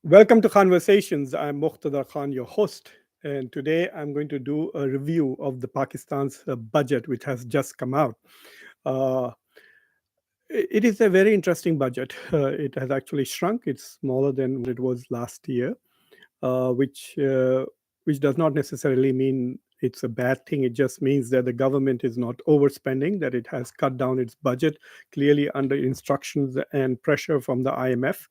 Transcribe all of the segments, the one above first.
Welcome to Conversations. I'm Muqtedar, your host, and today I'm going to do a review of the Pakistan's budget, which has just come out. Uh, it is a very interesting budget. It has actually shrunk. It's smaller than what it was last year, uh, which uh, which does not necessarily mean it's a bad thing. It just means that the government is not overspending, that it has cut down its budget, clearly under instructions and pressure from the IMF.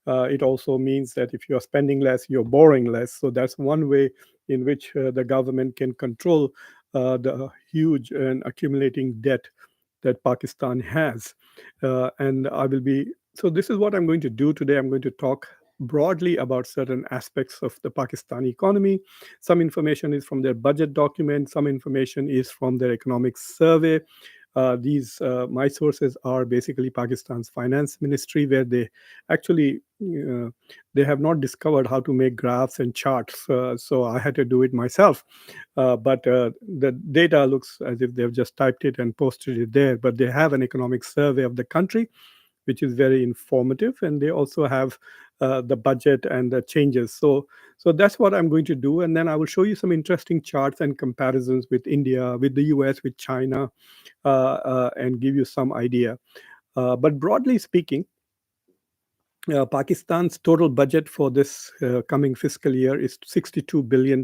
It also means that if you're spending less, you're borrowing less. So that's one way in which the government can control the huge and accumulating debt that Pakistan has. And I will be, so this is what I'm going to do today. I'm going to talk broadly about certain aspects of the Pakistani economy. Some information is from their budget document, some information is from their economic survey. These my sources are basically Pakistan's finance ministry, where they actually they have not discovered how to make graphs and charts, so I had to do it myself. But the data looks as if they've just typed it and posted it there. But they have an economic survey of the country, which is very informative, and they also have the budget and the changes. So that's what I'm going to do, and then I will show you some interesting charts and comparisons with India, with the US, with China, and give you some idea. But broadly speaking, Pakistan's total budget for this coming fiscal year is $62 billion.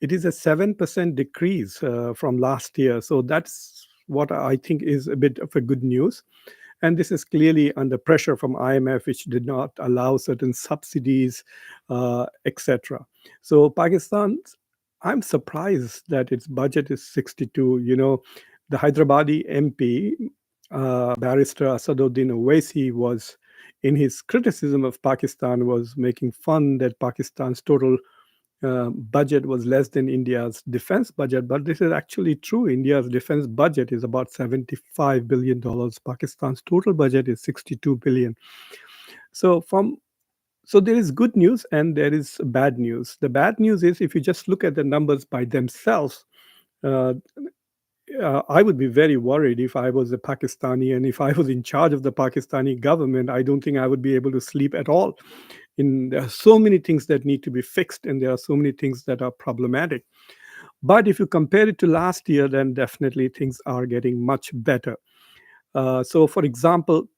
It is a 7% decrease from last year. So that's what I think is a bit of a good news. And this is clearly under pressure from IMF, which did not allow certain subsidies, etc. So Pakistan, I'm surprised that its budget is 62. The Hyderabadi MP, barrister Asaduddin Owaisi, was in his criticism of Pakistan was making fun that Pakistan's total budget was less than India's defense budget, but this is actually true. India's defense budget is about $75 billion. Pakistan's total budget is 62 billion. So from so there is good news and there is bad news. The bad news is if you just look at the numbers by themselves, uh, I would be very worried if I was a Pakistani and if I was in charge of the Pakistani government. I don't think I would be able to sleep at all. There are so many things that need to be fixed, and there are so many things that are problematic. But if you compare it to last year, then definitely things are getting much better. So, for example,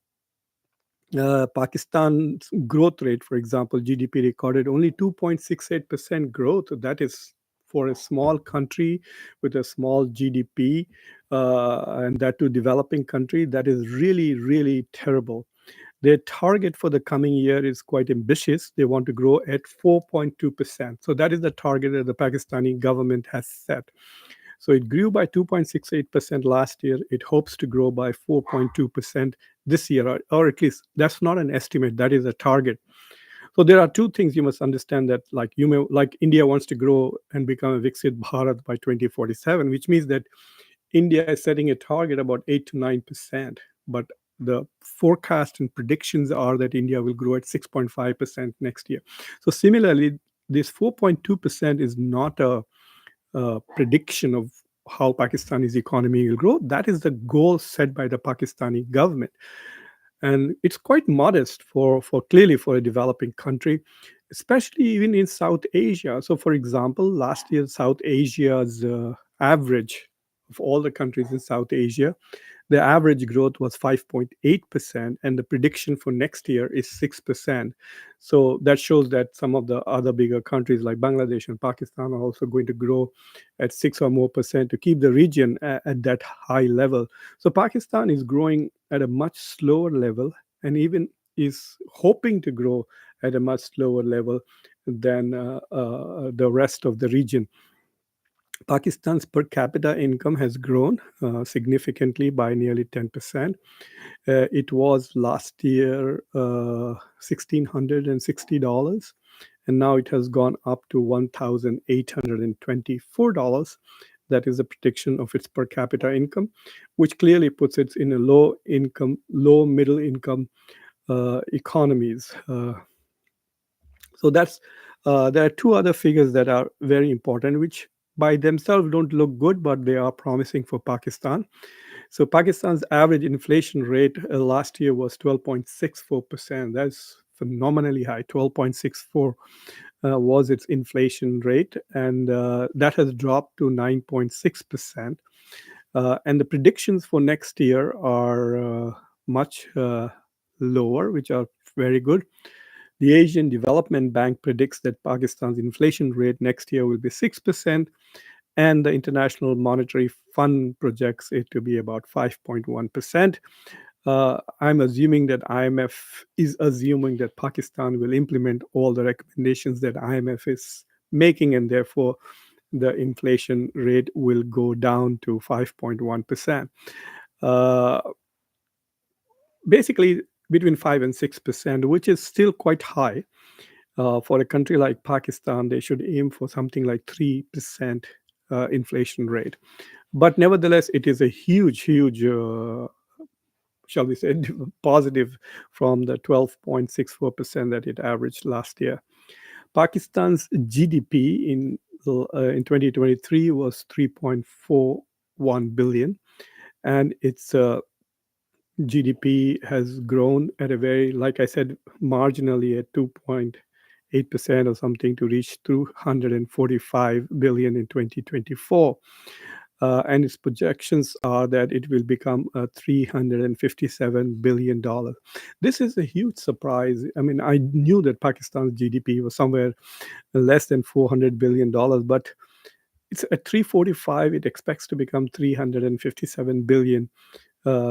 Pakistan's growth rate, for example, GDP recorded only 2.68% growth. That is for a small country with a small GDP, and that to developing country, that is really, really terrible. Their target for the coming year is quite ambitious. They want to grow at 4.2%. So that is the target that the Pakistani government has set. So it grew by 2.68% last year. It hopes to grow by 4.2% this year, or at least that's not an estimate, that is a target. So there are two things you must understand, that like India wants to grow and become a Viksit Bharat by 2047, which means that India is setting a target about 8 to 9%, but the forecast and predictions are that India will grow at 6.5% next year. So similarly, this 4.2% is not a prediction of how Pakistani's economy will grow. That is the goal set by the Pakistani government. And it's quite modest for clearly for a developing country, especially even in South Asia. So, for example, last year, South Asia's average of all the countries in South Asia, the average growth was 5.8%, and the prediction for next year is 6%. So that shows that some of the other bigger countries like Bangladesh and Pakistan are also going to grow at 6 or more percent to keep the region at that high level. So Pakistan is growing at a much slower level, and even is hoping to grow at a much slower level than the rest of the region. Pakistan's per capita income has grown significantly by nearly 10%. It was last year $1,660, and now it has gone up to $1,824. That is the prediction of its per capita income, which clearly puts it in a low middle income economies. So there are two other figures that are very important, which by themselves don't look good, but they are promising for Pakistan. So Pakistan's average inflation rate last year was 12.64%. That's phenomenally high. 12.64 was its inflation rate, and that has dropped to 9.6%. And the predictions for next year are much lower, which are very good. The Asian Development Bank predicts that Pakistan's inflation rate next year will be 6%, and the International Monetary Fund projects it to be about 5.1%. I'm assuming that IMF is assuming that Pakistan will implement all the recommendations that IMF is making, and therefore the inflation rate will go down to 5.1%. Uh, Basically, between 5 and 6%, which is still quite high. For a country like Pakistan, they should aim for something like 3% inflation rate. But nevertheless, it is a huge, shall we say, positive from the 12.64% that it averaged last year. Pakistan's GDP in 2023 was 3.41 billion, and its GDP has grown at a very, like I said, marginally at 2.8% or something to reach 245 billion in 2024. And its projections are that it will become a $357 billion. This is a huge surprise. I mean, I knew that Pakistan's GDP was somewhere less than $400 billion, but it's at 345. It expects to become 357 billion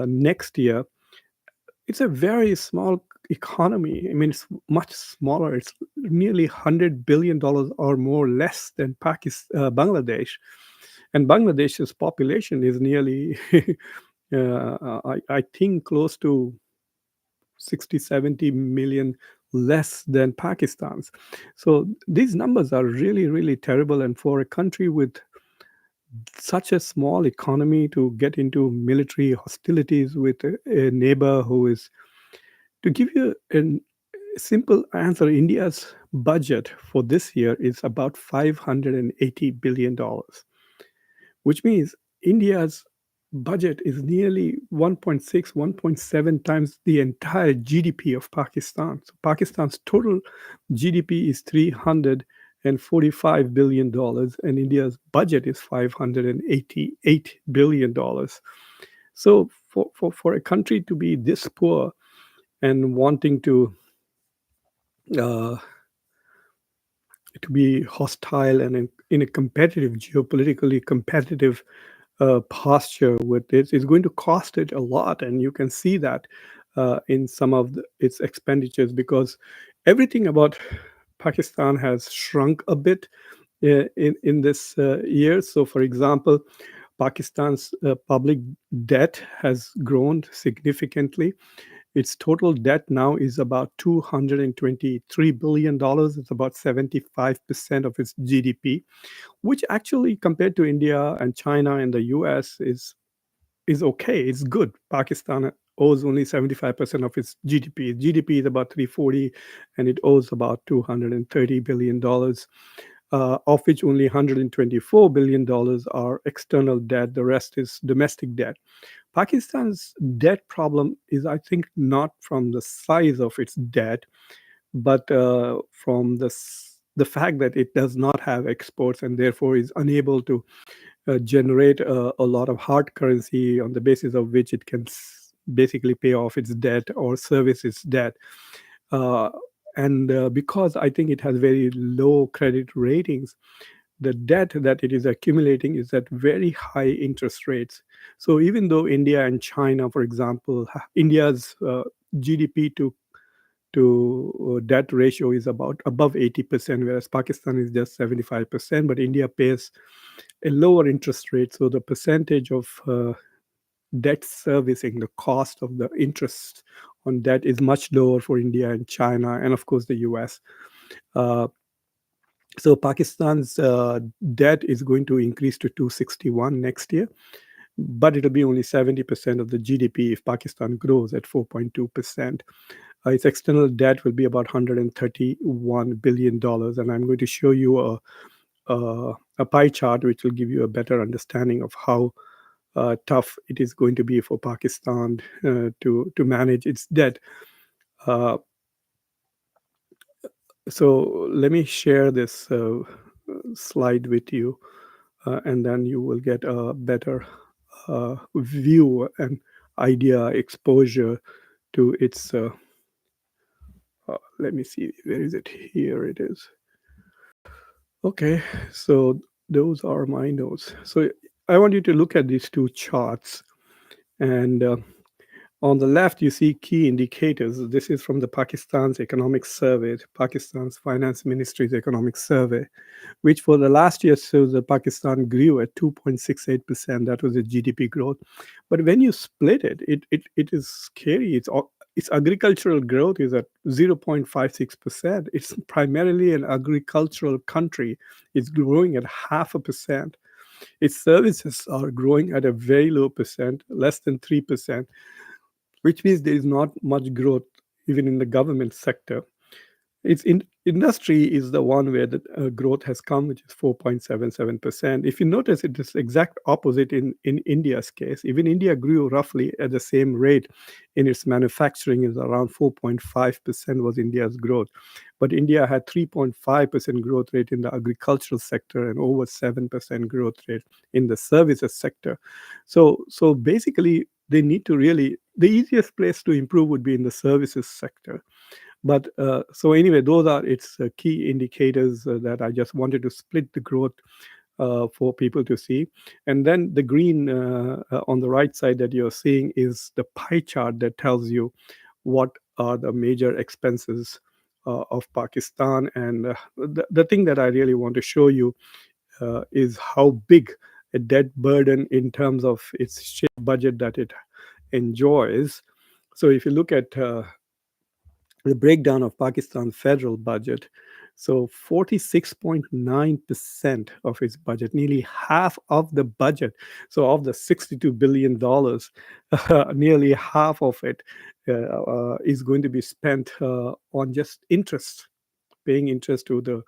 next year. It's a very small economy. I mean, it's much smaller. It's nearly $100 billion or more less than Bangladesh. And Bangladesh's population is nearly, I think, close to 60, 70 million less than Pakistan's. So these numbers are really, really terrible. And for a country with such a small economy to get into military hostilities with a neighbor who is, to give you a simple answer, India's budget for this year is about $580 billion, which means India's budget is nearly 1.6, 1.7 times the entire GDP of Pakistan. So Pakistan's total GDP is $345 billion, and India's budget is $588 billion. So for a country to be this poor and wanting to be hostile and in a competitive, geopolitically competitive posture with this is going to cost it a lot. And you can see that in some of its expenditures, because everything about Pakistan has shrunk a bit in this year. So, for example, Pakistan's public debt has grown significantly. Its total debt now is about $223 billion. It's about 75% of its GDP, which actually, compared to India and China and the US, is okay. It's good. Pakistan owes only 75% of its GDP. Its GDP is about 340, and it owes about $230 billion, of which only $124 billion are external debt. The rest is domestic debt. Pakistan's debt problem is, I think, not from the size of its debt, but from the fact that it does not have exports and therefore is unable to generate a lot of hard currency on the basis of which it can basically pay off its debt or service its debt. Uh, and because I think it has very low credit ratings, the debt that it is accumulating is at very high interest rates. So even though India and China, for example, India's GDP to debt ratio is about above 80%, whereas Pakistan is just 75%, but India pays a lower interest rate. So the percentage of debt servicing, the cost of the interest on debt is much lower for India and China, and of course the US. Uh, so Pakistan's debt is going to increase to 261 next year, but it'll be only 70% of the GDP if Pakistan grows at 4.2%. Its external debt will be about $131 billion. And I'm going to show you a pie chart which will give you a better understanding of how tough it is going to be for Pakistan to manage its debt. Uh, So let me share this slide with you, and then you will get a better view and idea, exposure to its. Let me see, where is it? Here it is. Okay, so those are my notes. So I want you to look at these two charts, and on the left, you see key indicators. This is from the Pakistan's economic survey, Pakistan's finance ministry's economic survey, which for the last year shows that Pakistan grew at 2.68%. That was the GDP growth. But when you split it, it is scary. Its agricultural growth is at 0.56%. It's primarily an agricultural country. It's growing at 0.5%. Its services are growing at a very low percent, less than 3%, which means there is not much growth even in the government sector. Its industry is the one where the growth has come, which is 4.77%. If you notice, it is exact opposite in India's case. Even India grew roughly at the same rate in its manufacturing, is around 4.5% was India's growth. But India had 3.5% growth rate in the agricultural sector and over 7% growth rate in the services sector. So basically, they need to really, the easiest place to improve would be in the services sector. But so anyway, those are its key indicators that I just wanted to split the growth for people to see. And then the green on the right side that you're seeing is the pie chart that tells you what are the major expenses of Pakistan. And the thing that I really want to show you is how big a debt burden in terms of its shared budget that it enjoys. So if you look at the breakdown of Pakistan's federal budget. So 46.9% of its budget, nearly half of the budget. So of the $62 billion, nearly half of it is going to be spent on just interest, paying interest to the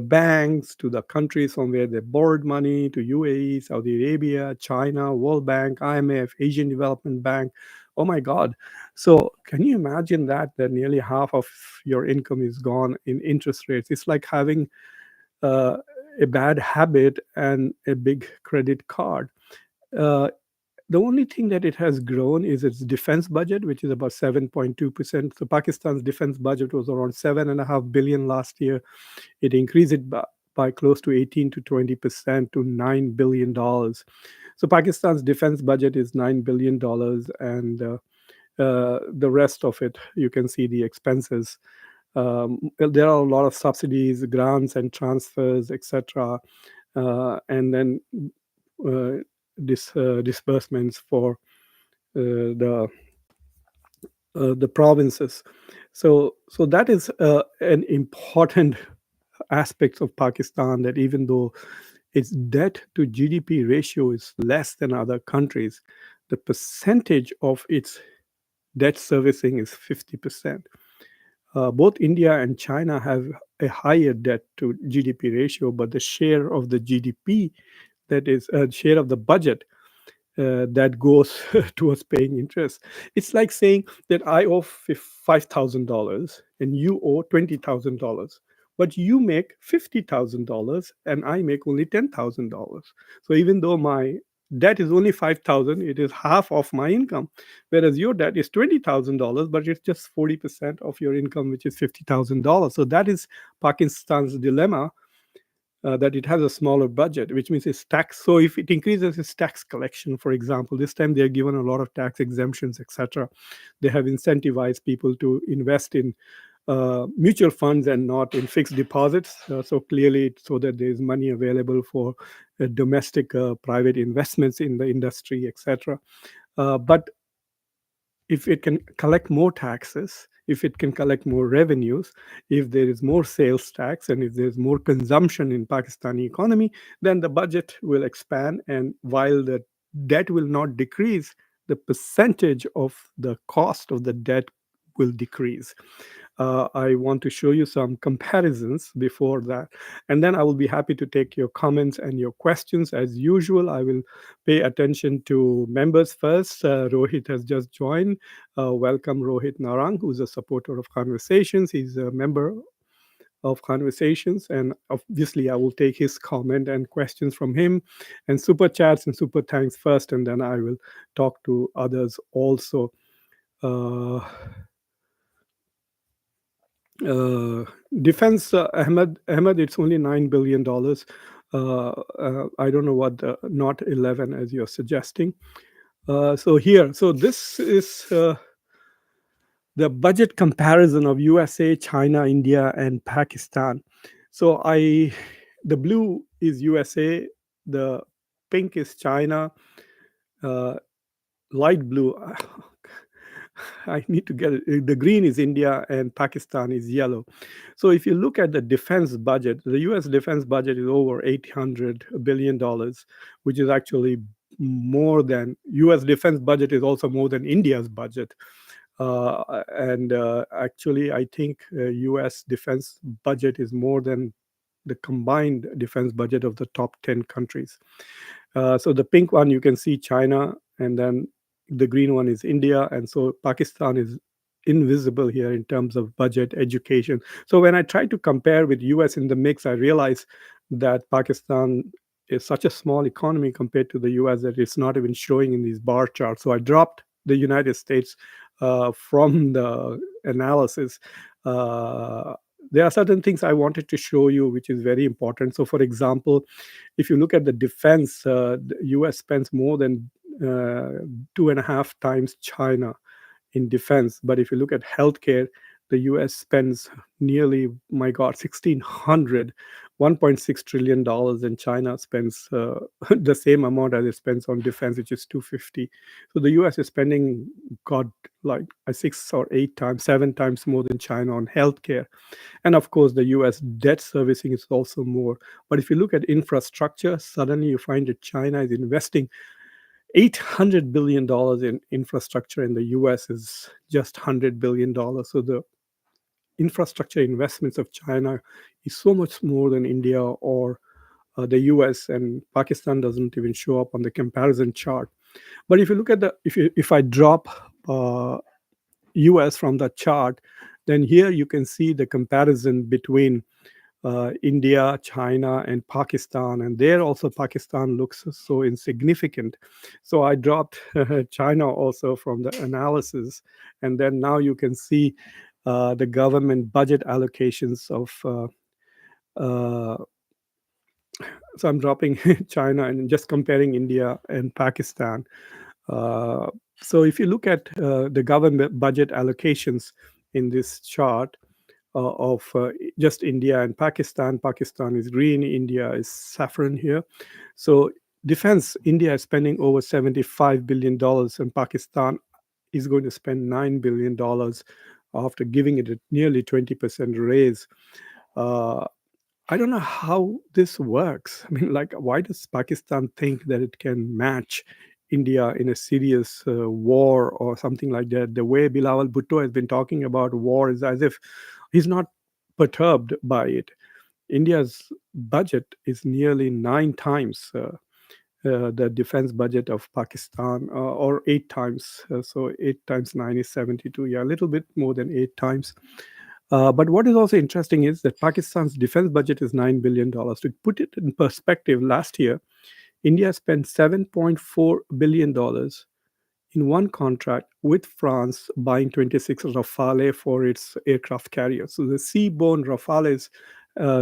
banks, to the countries from where they borrowed money, to UAE, Saudi Arabia, China, World Bank, IMF, Asian Development Bank. Oh my God! So can you imagine that nearly half of your income is gone in interest rates? It's like having uh, a bad habit and a big credit card. Uh, the only thing that it has grown is its defense budget, which is about 7.2%. So Pakistan's defense budget was around 7.5 billion last year. It increased it by close to 18 to 20% to $9 billion. So Pakistan's defense budget is $9 billion, and the rest of it, you can see the expenses. There are a lot of subsidies, grants, and transfers, etc., and then uh, disbursements for the provinces. So that is an important aspect of Pakistan, that even though its debt to GDP ratio is less than other countries, the percentage of its debt servicing is 50%. Both India and China have a higher debt to GDP ratio, but the share of the GDP, that is share of the budget that goes towards paying interest. It's like saying that I owe $5,000 and you owe $20,000, but you make $50,000 and I make only $10,000. So even though my debt is only 5,000, it is half of my income, whereas your debt is $20,000, but it's just 40% of your income, which is $50,000. So that is Pakistan's dilemma, that it has a smaller budget, which means it's tax. So if it increases its tax collection, for example, this time they're given a lot of tax exemptions, etc. They have incentivized people to invest in mutual funds and not in fixed deposits. So clearly, so that there is money available for domestic private investments in the industry, etc. But if it can collect more taxes, if it can collect more revenues, if there is more sales tax, and if there's more consumption in Pakistani economy, then the budget will expand. And while the debt will not decrease, the percentage of the cost of the debt will decrease. I want to show you some comparisons before that. And then I will be happy to take your comments and your questions. As usual, I will pay attention to members first. Rohit has just joined. Welcome, Rohit Narang, who's a supporter of Conversations. He's a member of Conversations. And obviously, I will take his comment and questions from him, and super chats and super thanks first, and then I will talk to others also. Uh, Defense, Ahmed, it's only $9 billion. I don't know what the not 11 as you're suggesting. So this is the budget comparison of USA, China, India, and Pakistan. So the blue is USA, the pink is China, uh, light blue. I need to get it. The green is India and Pakistan is yellow. So if you look at the defense budget, the US defense budget is over $800 billion, which is actually more than US defense budget is also more than India's budget. And actually, I think US defense budget is more than the combined defense budget of the top 10 countries. So the pink one, you can see China, and then the green one is India. And so Pakistan is invisible here in terms of budget, education. So when I try to compare with US in the mix, I realize that Pakistan is such a small economy compared to the US that it's not even showing in these bar charts. So I dropped the United States from the analysis. Uh, there are certain things I wanted to show you, which is very important. So, for example, if you look at the defense, the US spends more than 2.5 times China in defense. But if you look at healthcare, the US spends nearly, my God, 1,600, $1.6 trillion, and China spends the same amount as it spends on defense, which is 250. So the US is spending, God, like 6 or 8 times, 7 times more than China on healthcare. And of course, the US debt servicing is also more. But if you look at infrastructure, suddenly you find that China is investing $800 billion in infrastructure, and the US is just $100 billion. So the infrastructure investments of China is so much more than India or the US, and Pakistan doesn't even show up on the comparison chart. But if you look at if I drop US from the chart, then here you can see the comparison between India, China, and Pakistan. And there also Pakistan looks so insignificant. So I dropped China also from the analysis. And then now you can see the government budget allocations of. So I'm dropping China and just comparing India and Pakistan. Uh, so if you look at the government budget allocations in this chart, of just India and Pakistan. Pakistan is green, India is saffron here. So defense, India is spending over $75 billion, and Pakistan is going to spend $9 billion after giving it a nearly 20% raise. I don't know how this works. I mean, like, why does Pakistan think that it can match India in a serious war or something like that? The way Bilawal Bhutto has been talking about war is as if he's not perturbed by it. India's budget is nearly 9 times the defense budget of Pakistan, or 8 times. So 8 times 9 is 72. Yeah, a little bit more than 8 times. But what is also interesting is that Pakistan's defense budget is $9 billion. To put it in perspective, last year, India spent $7.4 billion in one contract with France, buying 26 Rafale for its aircraft carriers. So the seaborne Rafales,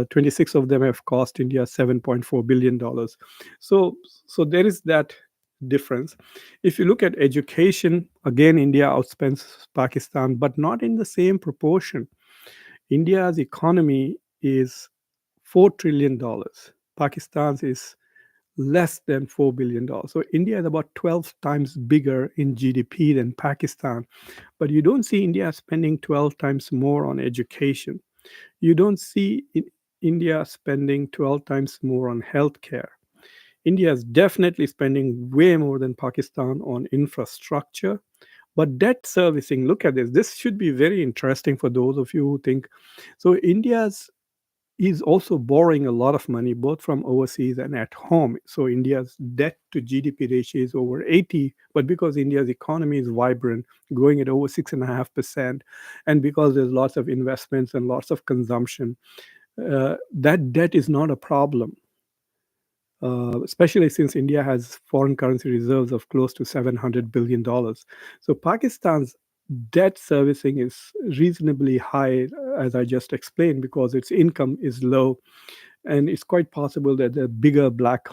26 of them have cost India $7.4 billion. So, so there is that difference. If you look at education, again, India outspends Pakistan, but not in the same proportion. India's economy is $4 trillion. Pakistan's is less than $4 billion. So India is about 12 times bigger in GDP than Pakistan. But you don't see India spending 12 times more on education. You don't see India spending 12 times more on healthcare. India is definitely spending way more than Pakistan on infrastructure. But debt servicing, look at this. This should be very interesting for those of you who think. So India's is also borrowing a lot of money, both from overseas and at home. So India's debt to GDP ratio is over 80, but because India's economy is vibrant, growing at over 6.5%, and because there's lots of investments and lots of consumption, that debt is not a problem. Especially since India has foreign currency reserves of close to $700 billion. So Pakistan's debt servicing is reasonably high, as I just explained, because its income is low. And it's quite possible that the bigger black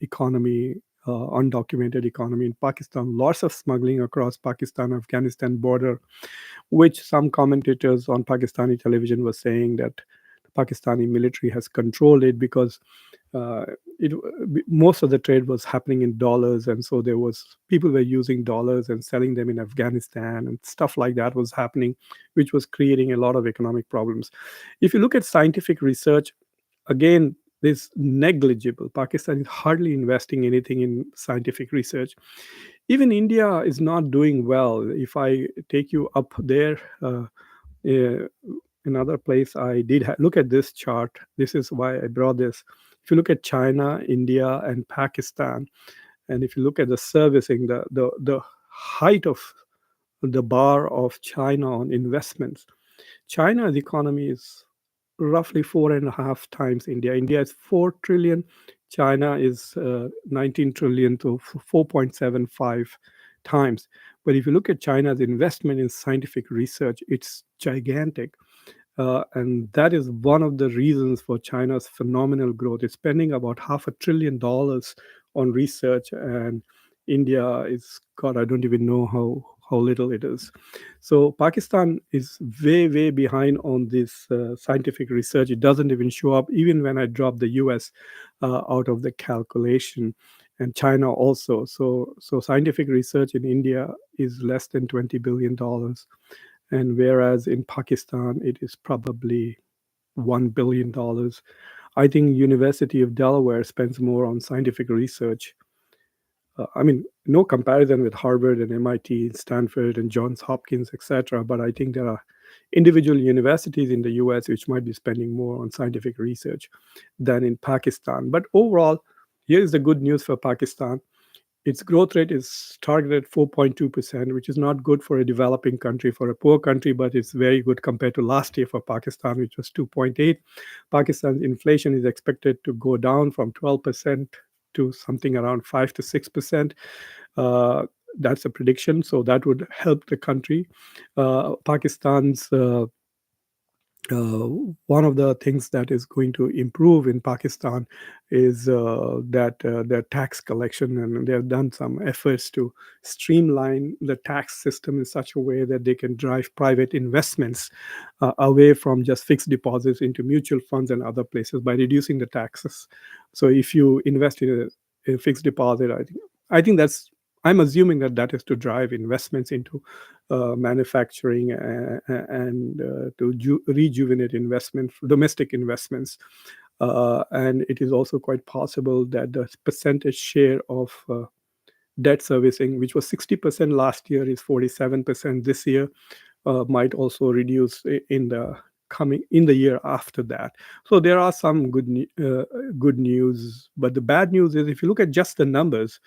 economy, undocumented economy in Pakistan, lots of smuggling across Pakistan-Afghanistan border, which some commentators on Pakistani television were saying that the Pakistani military has controlled it because uh, it most of the trade was happening in dollars, and so there was people were using dollars and selling them in Afghanistan, and stuff like that was happening, which was creating a lot of economic problems. If you look at scientific research, again, this negligible. Pakistan is hardly investing anything in scientific research. Even India is not doing well. If I take you up there, another place I did look at this chart. This is why I brought this. If you look at China, India, and Pakistan, and if you look at the servicing, the height of the bar of China on investments, China's economy is roughly 4.5 times India. India is 4 trillion. China is 19 trillion to 4.75 times. But if you look at China's investment in scientific research, it's gigantic. And that is one of the reasons for China's phenomenal growth. It's spending about $500 billion on research, and India is, God, I don't even know how little it is. So Pakistan is way, way behind on this scientific research. It doesn't even show up, even when I drop the US out of the calculation, and China also. So scientific research in India is less than $20 billion, and whereas in Pakistan it is probably $1 billion. I think University of Delaware spends more on scientific research. I mean, no comparison with Harvard and MIT, Stanford and Johns Hopkins, etc. But I think there are individual universities in the US which might be spending more on scientific research than in Pakistan. But overall, here is the good news for Pakistan. Its growth rate is targeted 4.2%, which is not good for a developing country, for a poor country, but it's very good compared to last year for Pakistan, which was 2.8. Pakistan's inflation is expected to go down from 12% to something around 5 to 6%. Uh, that's a prediction, so that would help the country. Pakistan's uh, one of the things that is going to improve in Pakistan is that their tax collection, and they have done some efforts to streamline the tax system in such a way that they can drive private investments away from just fixed deposits into mutual funds and other places by reducing the taxes. So if you invest in a fixed deposit, I think that's, I'm assuming that that is to drive investments into manufacturing and to rejuvenate domestic investments. And it is also quite possible that the percentage share of debt servicing, which was 60% last year, is 47% this year, might also reduce in the year after that. So there are some good news, but the bad news is if you look at just the numbers.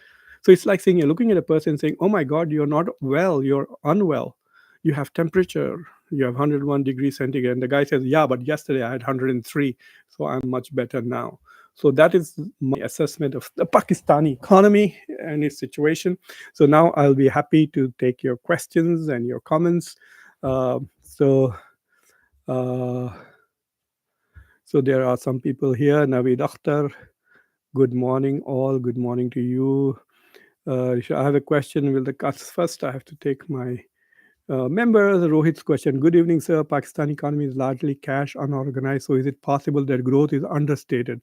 So it's like saying you're looking at a person saying, "Oh my God, you're not well, you're unwell. You have temperature, you have 101 degrees centigrade." And the guy says, "Yeah, but yesterday I had 103, so I'm much better now." So that is my assessment of the Pakistani economy and its situation. So now I'll be happy to take your questions and your comments. Uh, so, uh, so there are some people here. Naveed Akhtar, good morning, all. Good morning to you. I have a question. Will the cuts first? I have to take my member Rohit's question. Good evening, sir. Pakistan economy is largely cash unorganized. So is it possible that growth is understated?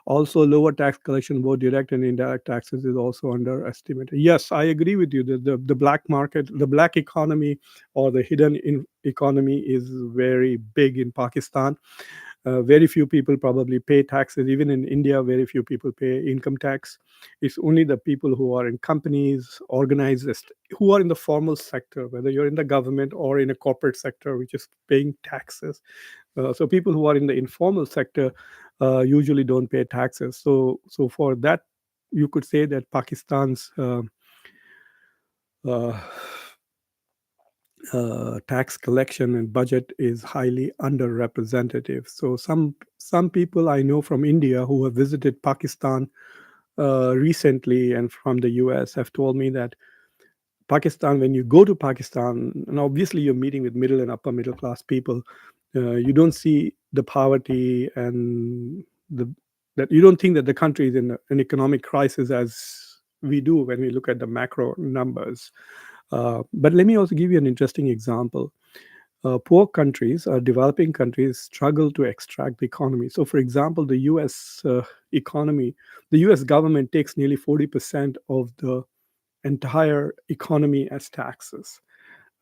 Also, lower tax collection, both direct and indirect taxes, is also underestimated. Yes, I agree with you. The black market, the black economy, or the economy is very big in Pakistan. Very few people probably pay taxes. Even in India, very few people pay income tax. It's only the people who are in companies, organized, who are in the formal sector, whether you're in the government or in a corporate sector, which is paying taxes. So people who are in the informal sector usually don't pay taxes. So for that, you could say that Pakistan's uh, tax collection and budget is highly underrepresentative. So some people I know from India who have visited Pakistan recently and from the US have told me that Pakistan, when you go to Pakistan, and obviously you're meeting with middle and upper middle class people, you don't see the poverty and the that you don't think that the country is in an economic crisis as we do when we look at the macro numbers. But let me also give you an interesting example. Poor countries, developing countries, struggle to extract the economy. So, for example, the U.S. Economy, the U.S. government takes nearly 40% of the entire economy as taxes.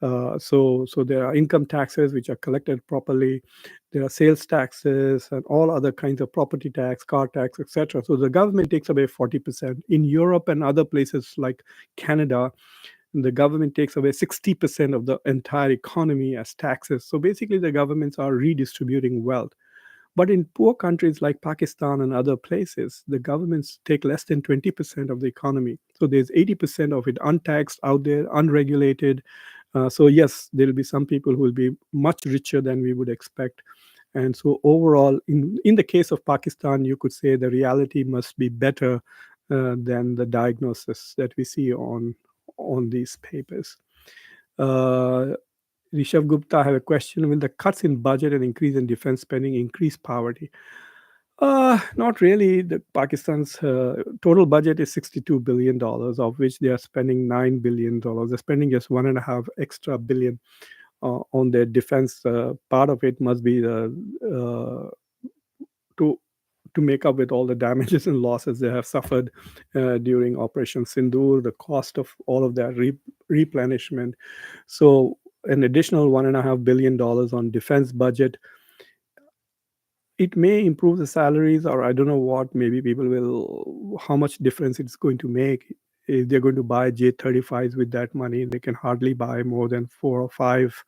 So there are income taxes which are collected properly. There are sales taxes and all other kinds of property tax, car tax, etc. So the government takes away 40%. In Europe and other places like Canada, the government takes away 60% of the entire economy as taxes. So basically, the governments are redistributing wealth. But in poor countries like Pakistan and other places, the governments take less than 20% of the economy. So there's 80% of it untaxed out there, unregulated. So, yes, there will be some people who will be much richer than we would expect. And so, overall, in the case of Pakistan, you could say the reality must be better than the diagnosis that we see on these papers. Uh, Rishabh Gupta, I have a question. Will the cuts in budget and increase in defense spending increase poverty? Not really. The Pakistan's total budget is $62 billion, of which they are spending $9 billion. They're spending just 1.5 extra billion on their defense. Part of it must be uh, to to make up with all the damages and losses they have suffered during Operation Sindoor, the cost of all of that replenishment. So an additional $1.5 billion on defense budget, it may improve the salaries, or I don't know what. Maybe people will, how much difference it's going to make. If they're going to buy J-35s with that money, they can hardly buy more than 4 or 5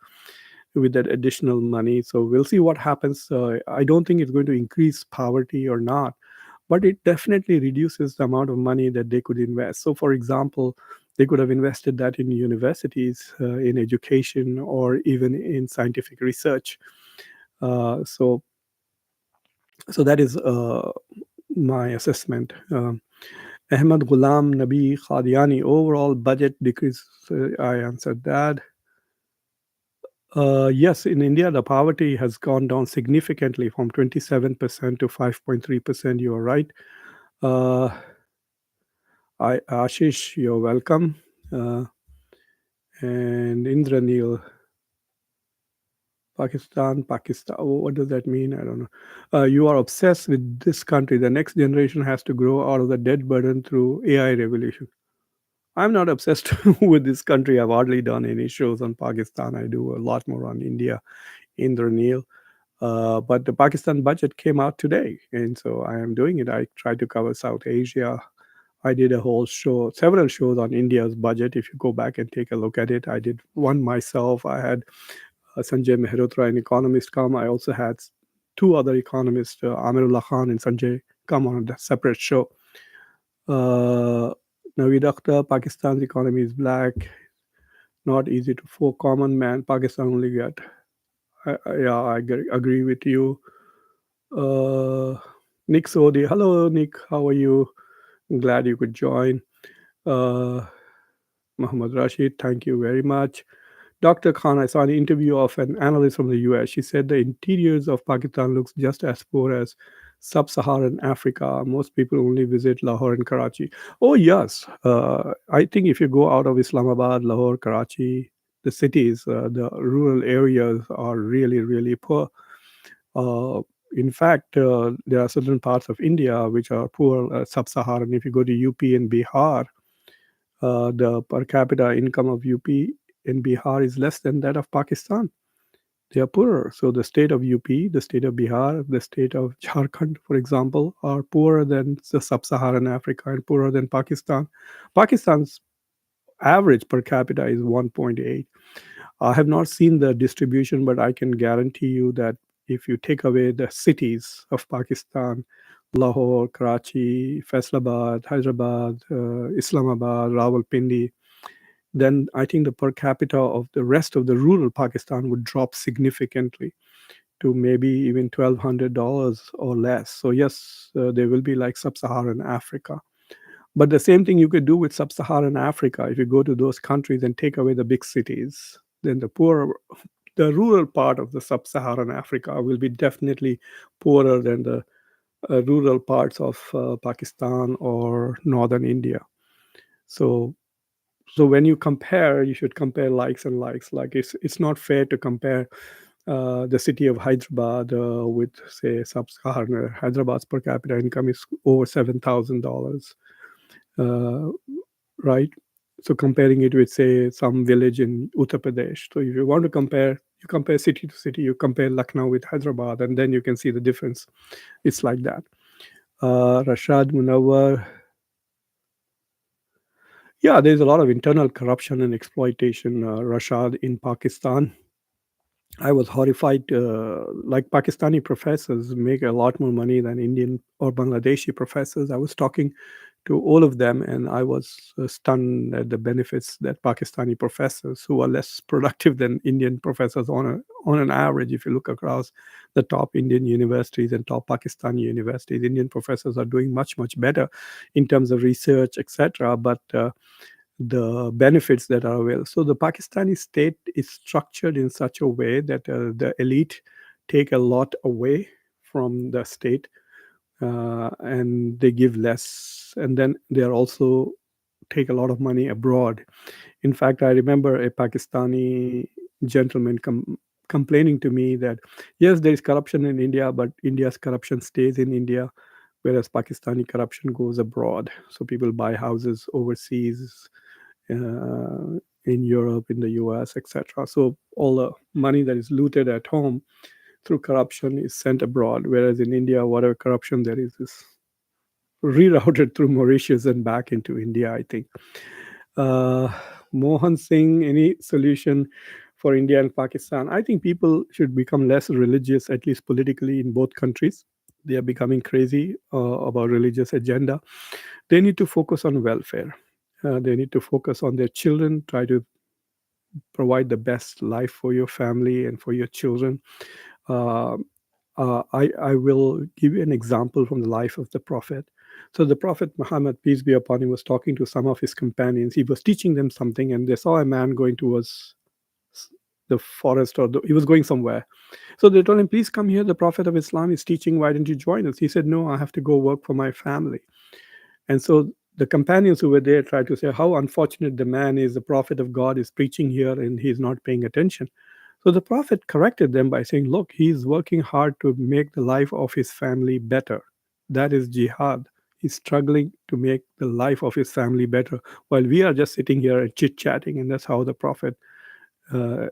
with that additional money. So we'll see what happens. I don't think it's going to increase poverty or not, but it definitely reduces the amount of money that they could invest. So, for example, they could have invested that in universities, in education, or even in scientific research. So that is my assessment. Ahmad Ghulam Nabi Khadiani, overall budget decrease. I answered that. Yes, in India, the poverty has gone down significantly from 27% to 5.3%. You are right. Ashish, you're welcome. And Indranil, Pakistan. Oh, what does that mean? I don't know. You are obsessed with this country. The next generation has to grow out of the debt burden through AI revolution. I'm not obsessed with this country. I've hardly done any shows on Pakistan. I do a lot more on India, Indranil. But the Pakistan budget came out today, and so I am doing it. I tried to cover South Asia. I did a whole show, several shows on India's budget. If you go back and take a look at it, I did one myself. I had Sanjay Mehrotra, an economist, come. I also had two other economists, Amirullah Khan and Sanjay, come on a separate show. Naveed Akhtar, Pakistan's economy is black, not easy to for common man. Pakistan only get. Yeah, I agree with you. Nick Sodi, hello Nick, how are you? Glad you could join. Uh, Muhammad Rashid, thank you very much. Dr. Khan, I saw an interview of an analyst from the US. She said the interiors of Pakistan looks just as poor as sub-Saharan Africa. Most people only visit Lahore and Karachi. Oh, yes. I think if you go out of Islamabad, Lahore, Karachi, the cities, the rural areas are really, really poor. Uh, in fact, there are certain parts of India which are poor, sub-Saharan. If you go to UP and Bihar, the per capita income of UP in Bihar is less than that of Pakistan. They are poorer. So the state of UP, the state of Bihar, the state of Jharkhand, for example, are poorer than the sub-Saharan Africa and poorer than Pakistan. Pakistan's average per capita is 1.8. I have not seen the distribution, but I can guarantee you that if you take away the cities of Pakistan, Lahore, Karachi, Faisalabad, Hyderabad, Islamabad, Rawalpindi, then I think the per capita of the rest of the rural Pakistan would drop significantly to maybe even $1,200 or less. So yes, there will be like sub-Saharan Africa. But the same thing you could do with sub-Saharan Africa. If you go to those countries and take away the big cities, then the rural part of the sub-Saharan Africa will be definitely poorer than the rural parts of Pakistan or northern India. So so when you compare, you should compare likes and likes. Like it's not fair to compare the city of Hyderabad with say sub-Saharan. Hyderabad's per capita income is over $7,000, uh, right? So comparing it with say some village in Uttar Pradesh. So if you want to compare, you compare city to city. You compare Lucknow with Hyderabad, and then you can see the difference. It's like that. Rashad Munawar. Yeah, there's a lot of internal corruption and exploitation, Rashad, in Pakistan. I was horrified. Like Pakistani professors make a lot more money than Indian or Bangladeshi professors. I was talking to all of them, and I was stunned at the benefits that Pakistani professors, who are less productive than Indian professors on an average, if you look across the top Indian universities and top Pakistani universities, Indian professors are doing much better in terms of research, etc. But the benefits that are available. So the Pakistani state is structured in such a way that the elite take a lot away from the state, and they give less, and then they are also take a lot of money abroad. In fact, I remember a Pakistani gentleman complaining to me that yes, there is corruption in India, but India's corruption stays in India, whereas Pakistani corruption goes abroad. So people buy houses overseas, in Europe, in the US, etc. So all the money that is looted at home through corruption is sent abroad, whereas in India, whatever corruption there is rerouted through Mauritius and back into India, I think. Uh, Mohan Singh, any solution for India and Pakistan? I think people should become less religious, at least politically, in both countries. They are becoming crazy about religious agenda. They need to focus on welfare. They need to focus on their children, try to provide the best life for your family and for your children. Uh, I will give you an example from the life of the Prophet. So the Prophet Muhammad, peace be upon him, was talking to some of his companions. He was teaching them something, and they saw a man going towards the forest, or he was going somewhere. So they told him, please come here. The Prophet of Islam is teaching. Why didn't you join us? He said, no, I have to go work for my family. And so the companions who were there tried to say, how unfortunate the man is. The Prophet of God is preaching here and he's not paying attention. So the Prophet corrected them by saying, look, he's working hard to make the life of his family better. That is jihad. He's struggling to make the life of his family better, while we are just sitting here and chit chatting. And that's how the Prophet uh,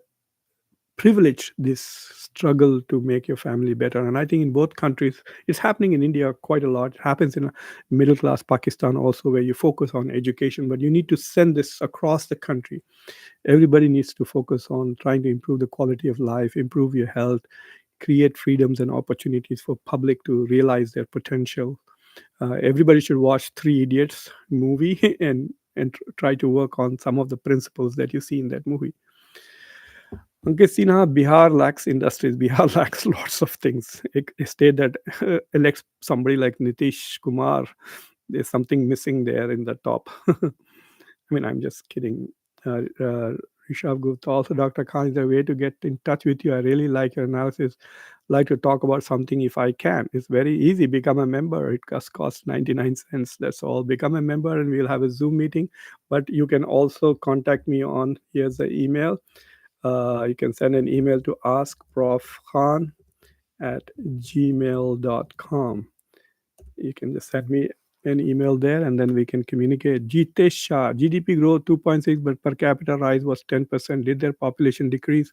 privilege this struggle to make your family better. And I think in both countries, it's happening in India quite a lot. It happens in middle class Pakistan also, where you focus on education, but you need to send this across the country. Everybody needs to focus on trying to improve the quality of life, improve your health, create freedoms and opportunities for public to realize their potential. Everybody should watch Three Idiots movie and try to work on some of the principles that you see in that movie. Ankit Sinha, Bihar lacks industries. Bihar lacks lots of things. A state that elects somebody like Nitish Kumar, there's something missing there in the top. I mean, I'm just kidding. Rishabh Gupta, also Dr. Khan, is there a way to get in touch with you? I really like your analysis. Like to talk about something if I can. It's very easy. Become a member. It costs 99 cents. That's all. Become a member and we'll have a Zoom meeting. But you can also contact me on, here's the email. You can send an email to askprofkhan@gmail.com. You can just send me an email there and then we can communicate. Jitesh Shah, GDP growth 2.6, but per capita rise was 10%. Did their population decrease?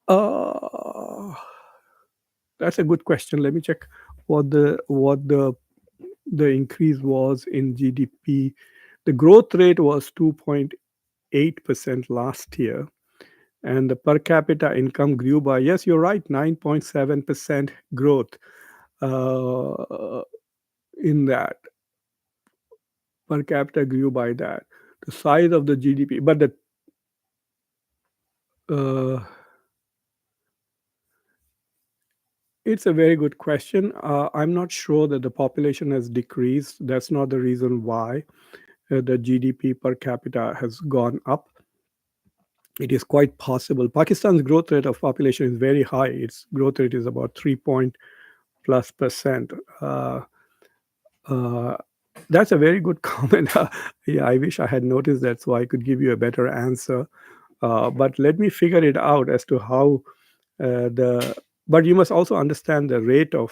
Uh, that's a good question. Let me check what the increase was in GDP. The growth rate was 2.8% last year, and the per capita income grew by, yes, you're right, 9.7% growth uh, in that. Per capita grew by that. The size of the GDP, but the uh, it's a very good question. I'm not sure that the population has decreased. That's not the reason why the GDP per capita has gone up. It is quite possible. Pakistan's growth rate of population is very high. Its growth rate is about 3 point plus percent. Uh, that's a very good comment. Yeah, I wish I had noticed that so I could give you a better answer. But let me figure it out as to how the. But you must also understand the rate of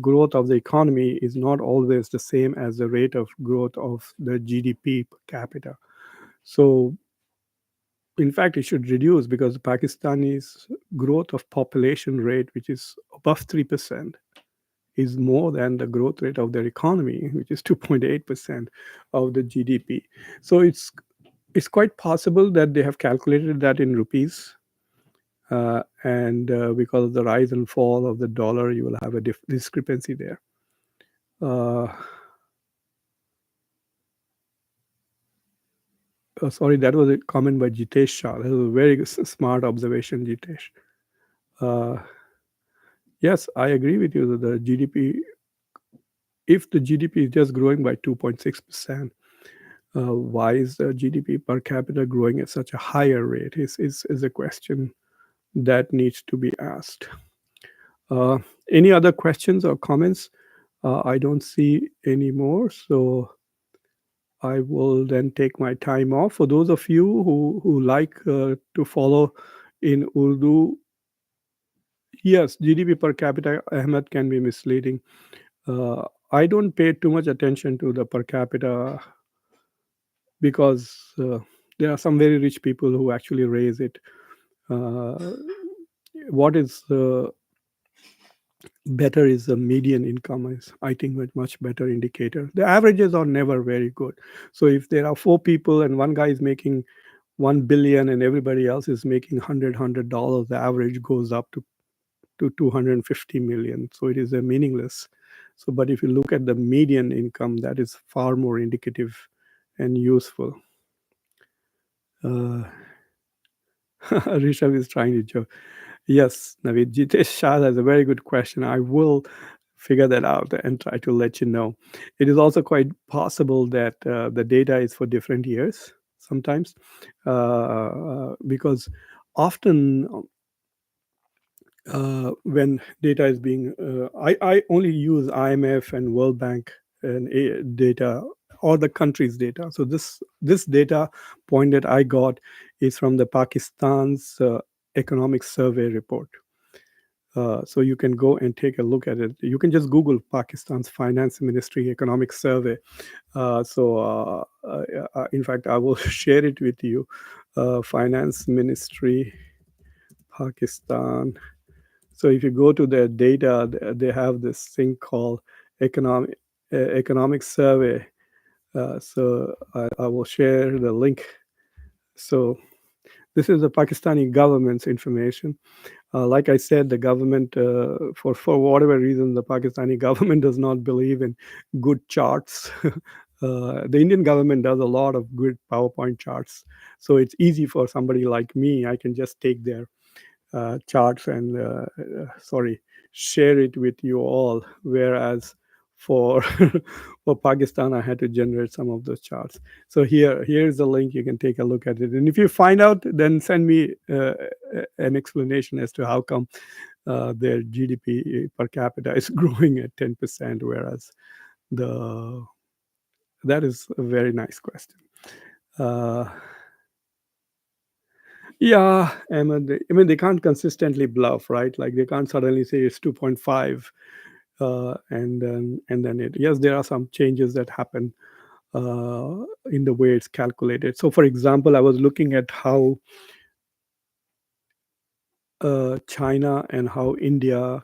growth of the economy is not always the same as the rate of growth of the GDP per capita. So, in fact, it should reduce because Pakistani's growth of population rate, which is above 3%, is more than the growth rate of their economy, which is 2.8% of the GDP. So it's quite possible that they have calculated that in rupees. And because of the rise and fall of the dollar, you will have a discrepancy there. Uh, Sorry, that was a comment by Jitesh Shah. That was a very smart observation, Jitesh. Uh, yes, I agree with you that the GDP, if the GDP is just growing by 2.6%, why is the GDP per capita growing at such a higher rate is a question that needs to be asked. Uh, any other questions or comments? I don't see any more, so I will then take my time off. For those of you who like to follow in Urdu, yes, GDP per capita, Ahmed, can be misleading. I don't pay too much attention to the per capita because there are some very rich people who actually raise it. Uh, what is better is the median income is, I think, a much better indicator. The averages are never very good. So if there are four people and one guy is making 1 billion and everybody else is making $100, the average goes up to 250 million. So it is a meaningless. So, but if you look at the median income, that is far more indicative and useful. Uh, Rishabh is trying to joke. Yes, Naveed, Jitesh Shah has a very good question. I will figure that out and try to let you know. It is also quite possible that the data is for different years sometimes, because often when data is being, I only use IMF and World Bank and data or the country's data. So this data point that I got is from the Pakistan's economic survey report. So you can go and take a look at it. You can just Google Pakistan's Finance Ministry Economic Survey. In fact, I will share it with you. Finance Ministry, Pakistan. So if you go to their data, they have this thing called economic survey. So I will share the link. So this is the Pakistani government's information. Like I said, the government, for whatever reason, the Pakistani government does not believe in good charts. The Indian government does a lot of good PowerPoint charts. So it's easy for somebody like me. I can just take their charts and share it with you all. Whereas for for Pakistan, I had to generate some of those charts. So here's the link. You can take a look at it, and if you find out, then send me an explanation as to how come their GDP per capita is growing at 10%, whereas the that is a very nice question. Uh, Yeah, I mean, they can't consistently bluff, right? Like they can't suddenly say it's 2.5, and then yes, there are some changes that happen in the way it's calculated. So, for example, I was looking at how China and how India,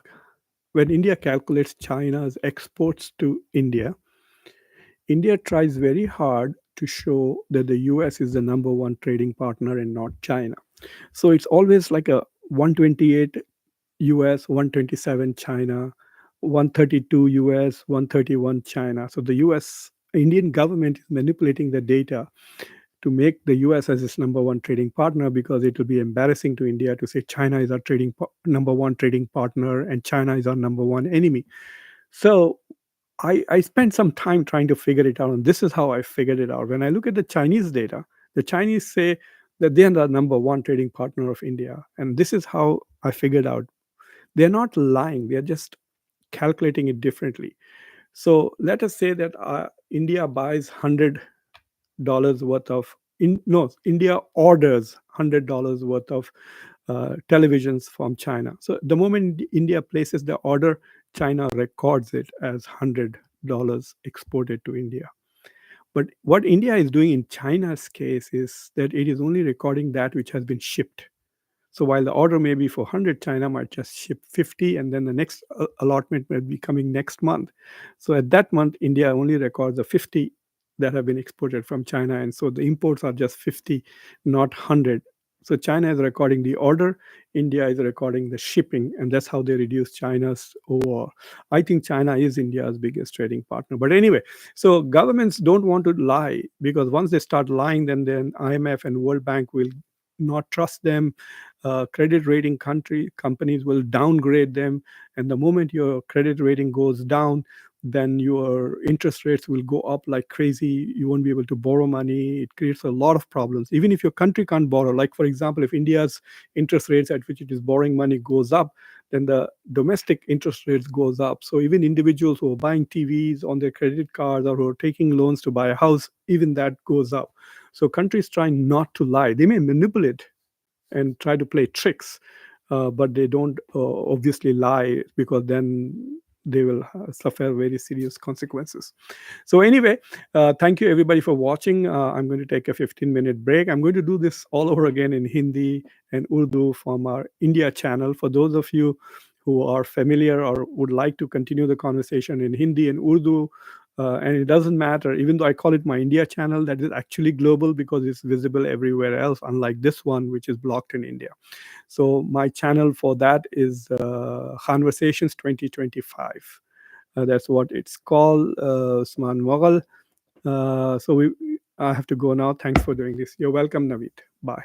when India calculates China's exports to India, India tries very hard to show that the US is the number one trading partner and not China. So it's always like a 128 US, 127 China, 132 US, 131 China. So the US Indian government is manipulating the data to make the US as its number one trading partner, because it will be embarrassing to India to say China is our number one trading partner and China is our number one enemy. So I spent some time trying to figure it out, and this is how I figured it out. When I look at the Chinese data, the Chinese say that they are the number one trading partner of India. And this is how I figured out. They're not lying, they're just calculating it differently. So let us say that India buys $100 worth of, no, India orders $100 worth of televisions from China. So the moment India places the order, China records it as $100 exported to India. But what India is doing in China's case is that it is only recording that which has been shipped. So while the order may be for 100, China might just ship 50, and then the next allotment may be coming next month. So at that month, India only records the 50 that have been exported from China. And so the imports are just 50, not 100. So China is recording the order, India is recording the shipping, and that's how they reduce China's overall. I think China is India's biggest trading partner. But anyway, so governments don't want to lie, because once they start lying, then IMF and World Bank will not trust them. Credit rating companies will downgrade them, and the moment your credit rating goes down, then your interest rates will go up like crazy. You won't be able to borrow money. It creates a lot of problems. Even if your country can't borrow, like for example, if India's interest rates at which it is borrowing money goes up, then the domestic interest rates goes up. So even individuals who are buying TVs on their credit cards or who are taking loans to buy a house, even that goes up. So countries try not to lie. They may manipulate and try to play tricks, but they don't obviously lie, because then they will suffer very serious consequences. So anyway, thank you everybody for watching. I'm going to take a 15-minute break. I'm going to do this all over again in Hindi and Urdu from our India channel. For those of you who are familiar or would like to continue the conversation in Hindi and Urdu, and it doesn't matter, even though I call it my India channel, that is actually global because it's visible everywhere else, unlike this one, which is blocked in India. So my channel for that is Khanversations 2025. That's what it's called, Usman Mughal. I have to go now. Thanks for doing this. You're welcome, Naveed. Bye.